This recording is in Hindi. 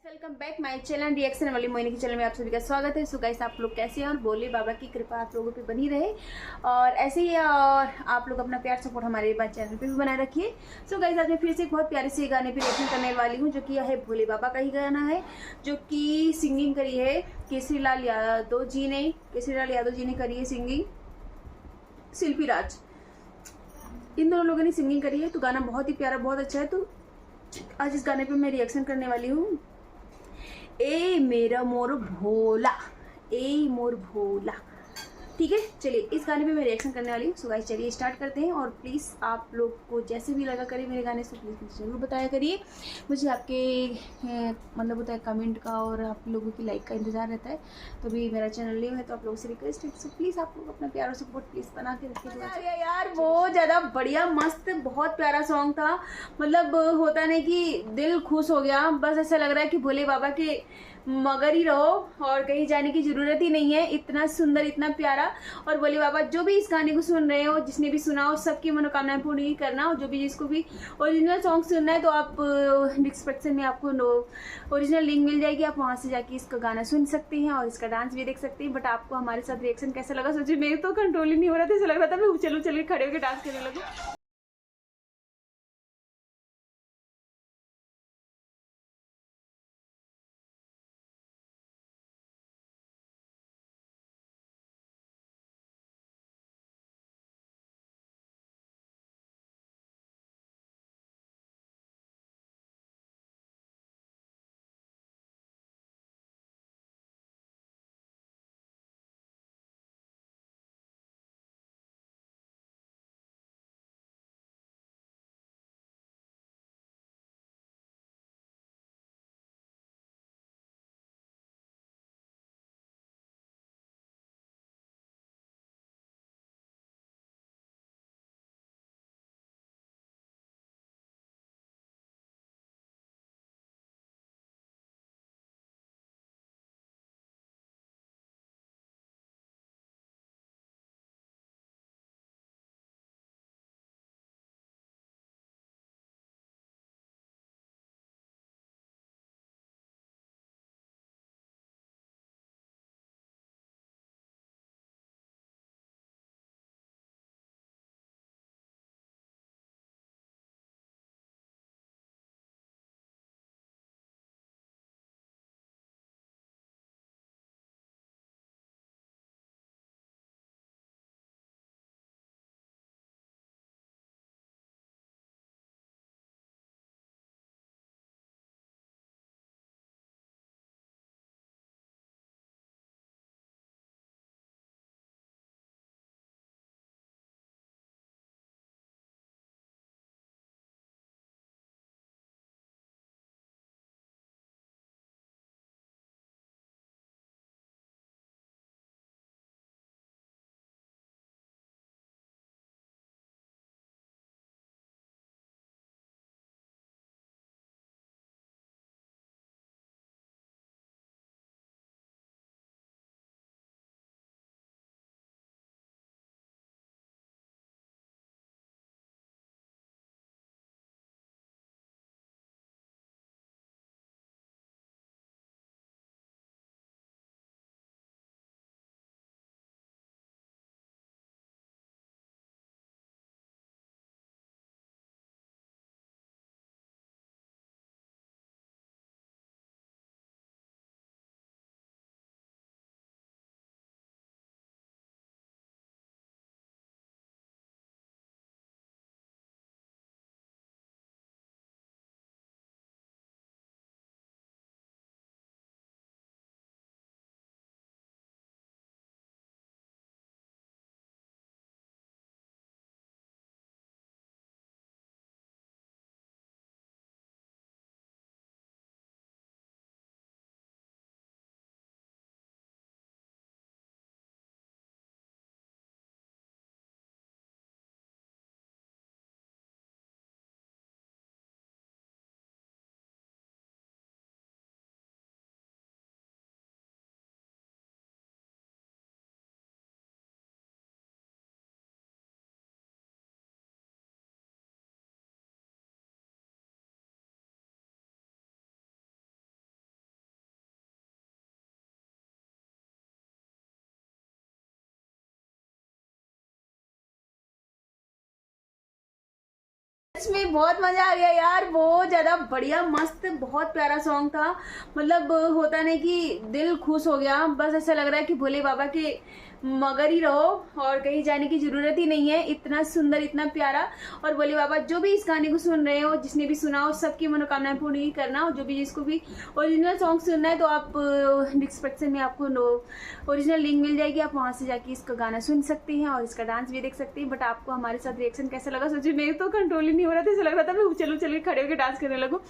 Welcome back my channel reaction वाली मोहिनी के चैनल में आप सभी का स्वागत है। सो गाइस, आप लोग कैसे हैं और भोले बाबा की कृपा आप लोगों पे बनी रहे और ऐसे ही और आप लोग अपना प्यार सपोर्ट हमारे चैनल पे भी बनाए रखिए। सो गाइस, आज मैं फिर से एक बहुत प्यारे से गाने पे रिएक्शन करने वाली हूँ जो कि है भोले बाबा का ही गाना है, जो कि सिंगिंग करी है केसरी लाल यादव जी ने। करी है सिंगिंग शिल्पी राज, इन दोनों लोगों ने सिंगिंग करी है। तो गाना बहुत ही प्यारा, बहुत अच्छा है। तो आज इस गाने पे मैं रिएक्शन करने वाली हूँ। ए मेरा मोर भोला, ए मोर भोला। ठीक है, चलिए इस गाने पे मैं रिएक्शन करने वाली हूँ। सो गाइस, चलिए स्टार्ट करते हैं। और प्लीज़ आप लोग को जैसे भी लगा करिए मेरे गाने से, प्लीज़ मुझे जरूर बताया करिए। मुझे आपके मतलब होता है कमेंट का और आप लोगों की लाइक का इंतजार रहता है। तो भी मेरा चैनल न्यू है तो आप लोगों से रिक्वेस्ट है, सो प्लीज़ आप लोग अपना प्यार और सपोर्ट प्लीज़ बना के रखिए। यार बहुत ज़्यादा बढ़िया, मस्त, बहुत प्यारा सॉन्ग था। मतलब होता नहीं कि दिल खुश हो गया। बस ऐसा लग रहा है कि भोले बाबा के मगर ही रहो और कहीं जाने की जरूरत ही नहीं है। इतना सुंदर, इतना प्यारा। और भोले बाबा जो भी इस गाने को सुन रहे हो, जिसने भी सुना हो, सबकी मनोकामनाएं पूर्ण ही करना। और जो भी जिसको भी ओरिजिनल सॉन्ग सुनना है तो आप डिस्क्रिप्शन में आपको ओरिजिनल लिंक मिल जाएगी, आप वहां से जाके इसका गाना सुन सकते हैं और इसका डांस भी देख सकते हैं। बट आपको हमारे साथ रिएक्शन कैसा लगा सोचिए, मेरे तो कंट्रोल ही नहीं हो रहा था। ऐसा लग रहा था मैं उछल उछल के खड़े होकर डांस करने लगूं। सच में बहुत मजा आ गया यार, बहुत ज्यादा बढ़िया मस्त बहुत प्यारा सॉन्ग था। मतलब होता नहीं कि दिल खुश हो गया, बस ऐसा लग रहा है कि भोले बाबा के मगर ही रहो और कहीं जाने की जरूरत ही नहीं है। इतना सुंदर इतना प्यारा। और भोले बाबा जो भी इस गाने को सुन रहे हो, जिसने भी सुना हो, सबकी मनोकामनाएं पूर्ण ही करना। और जो भी जिसको भी ओरिजिनल सॉन्ग सुनना है तो आप डिस्क्रिप्शन में आपको ओरिजिनल लिंक मिल जाएगी, आप वहां से जाके इसका गाना सुन सकते हैं और इसका डांस भी देख सकते हैं। बट आपको हमारे साथ रिएक्शन कैसा लगा सोचिए, मेरे तो कंट्रोल ही नहीं हो रहा था, ऐसा लग रहा था मैं चलो खड़े होकर डांस करने लगूँ।